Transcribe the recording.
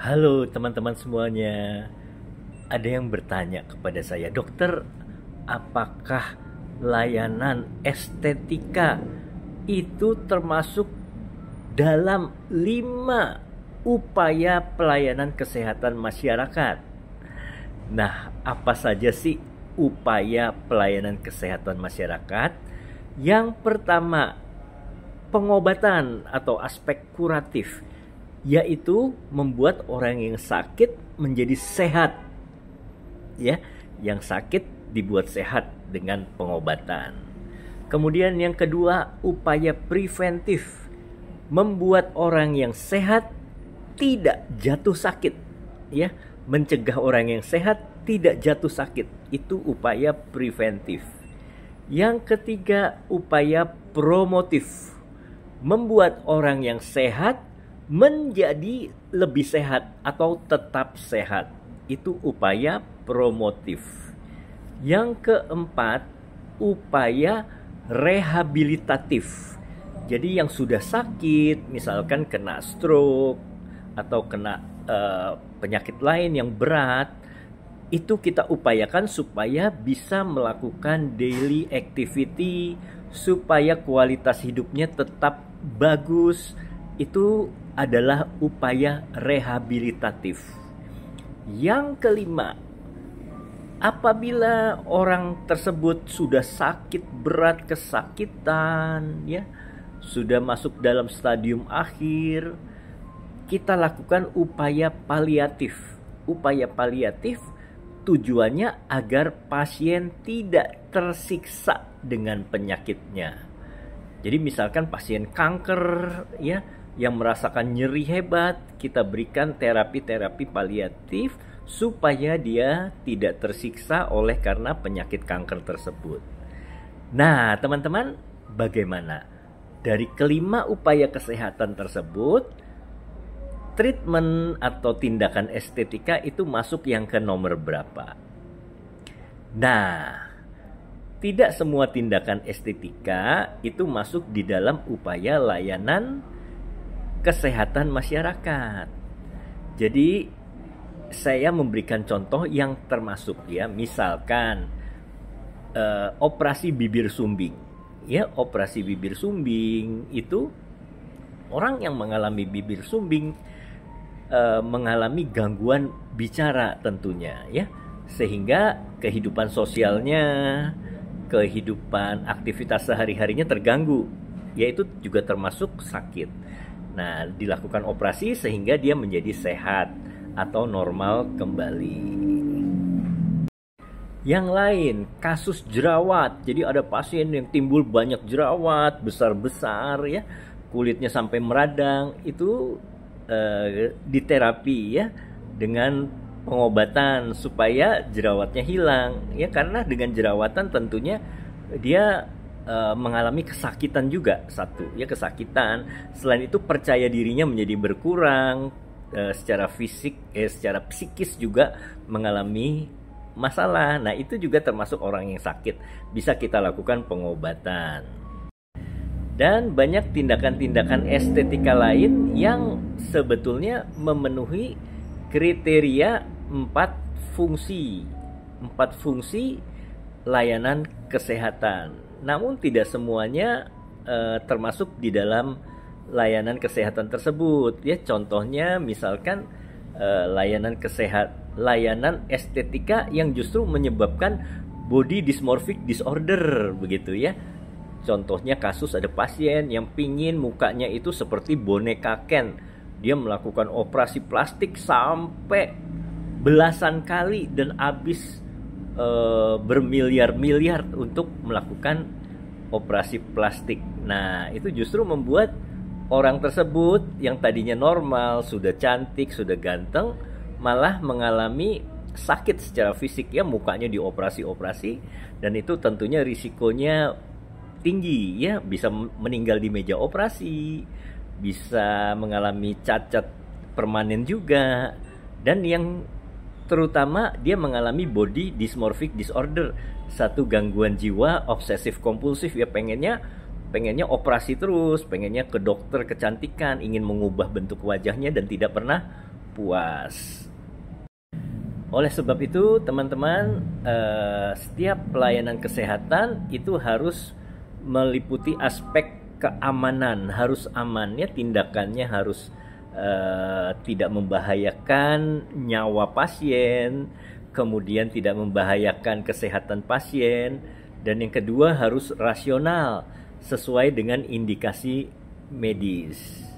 Halo teman-teman semuanya. Ada yang bertanya kepada saya, dokter, apakah layanan estetika itu termasuk dalam 5 upaya pelayanan kesehatan masyarakat? Nah, apa saja sih upaya pelayanan kesehatan masyarakat? Yang pertama, pengobatan atau aspek kuratif, yaitu membuat orang yang sakit menjadi sehat. Ya, yang sakit dibuat sehat dengan pengobatan. Kemudian yang kedua, upaya preventif, membuat orang yang sehat tidak jatuh sakit. Ya, mencegah orang yang sehat tidak jatuh sakit. Itu upaya preventif. Yang ketiga, upaya promotif, membuat orang yang sehat menjadi lebih sehat atau tetap sehat. Itu upaya promotif. Yang keempat, upaya rehabilitatif. Jadi yang sudah sakit, misalkan kena stroke atau kena penyakit lain yang berat, itu kita upayakan supaya bisa melakukan daily activity, supaya kualitas hidupnya tetap bagus. Itu adalah upaya rehabilitatif. Yang kelima, apabila orang tersebut sudah sakit berat, kesakitan, ya, sudah masuk dalam stadium akhir, kita lakukan upaya paliatif. Upaya paliatif tujuannya agar pasien tidak tersiksa dengan penyakitnya. Jadi misalkan pasien kanker, ya, yang merasakan nyeri hebat, kita berikan terapi-terapi paliatif supaya dia tidak tersiksa oleh karena penyakit kanker tersebut. Nah, teman-teman, bagaimana? Dari kelima upaya kesehatan tersebut, treatment atau tindakan estetika itu masuk yang ke nomor berapa? Nah, tidak semua tindakan estetika itu masuk di dalam upaya layanan kesehatan masyarakat. Jadi saya memberikan contoh yang termasuk, ya, misalkan operasi bibir sumbing. Ya, operasi bibir sumbing itu orang yang mengalami bibir sumbing mengalami gangguan bicara tentunya, ya, sehingga kehidupan sosialnya, kehidupan aktivitas sehari-harinya terganggu, yaitu juga termasuk sakit. Nah, dilakukan operasi sehingga dia menjadi sehat atau normal kembali. Yang lain, kasus jerawat. Jadi ada pasien yang timbul banyak jerawat besar-besar, ya, kulitnya sampai meradang. Itu diterapi, ya, dengan pengobatan supaya jerawatnya hilang, ya, karena dengan jerawatan tentunya dia mengalami kesakitan juga, satu, ya, kesakitan. Selain itu percaya dirinya menjadi berkurang, secara fisik, secara psikis juga mengalami masalah. Nah, itu juga termasuk orang yang sakit, bisa kita lakukan pengobatan. Dan banyak tindakan-tindakan estetika lain yang sebetulnya memenuhi kriteria 4 fungsi layanan kesehatan. Namun tidak semuanya termasuk di dalam layanan kesehatan tersebut, ya. Contohnya misalkan layanan estetika yang justru menyebabkan body dysmorphic disorder, begitu, ya. Contohnya kasus ada pasien yang pingin mukanya itu seperti boneka Ken. Dia melakukan operasi plastik sampai belasan kali dan habis bermiliar-miliar untuk melakukan operasi plastik. Nah, itu justru membuat orang tersebut yang tadinya normal, sudah cantik, sudah ganteng, malah mengalami sakit secara fisik, ya, mukanya dioperasi-operasi, dan itu tentunya risikonya tinggi, ya, bisa meninggal di meja operasi, bisa mengalami cacat permanen juga, dan yang terutama dia mengalami body dysmorphic disorder, satu gangguan jiwa obsesif kompulsif, ya, pengennya operasi terus, pengennya ke dokter kecantikan, ingin mengubah bentuk wajahnya dan tidak pernah puas. Oleh sebab itu, teman-teman, setiap pelayanan kesehatan itu harus meliputi aspek keamanan, harus aman ya, tindakannya harus tidak membahayakan nyawa pasien, kemudian tidak membahayakan kesehatan pasien, dan yang kedua harus rasional sesuai dengan indikasi medis.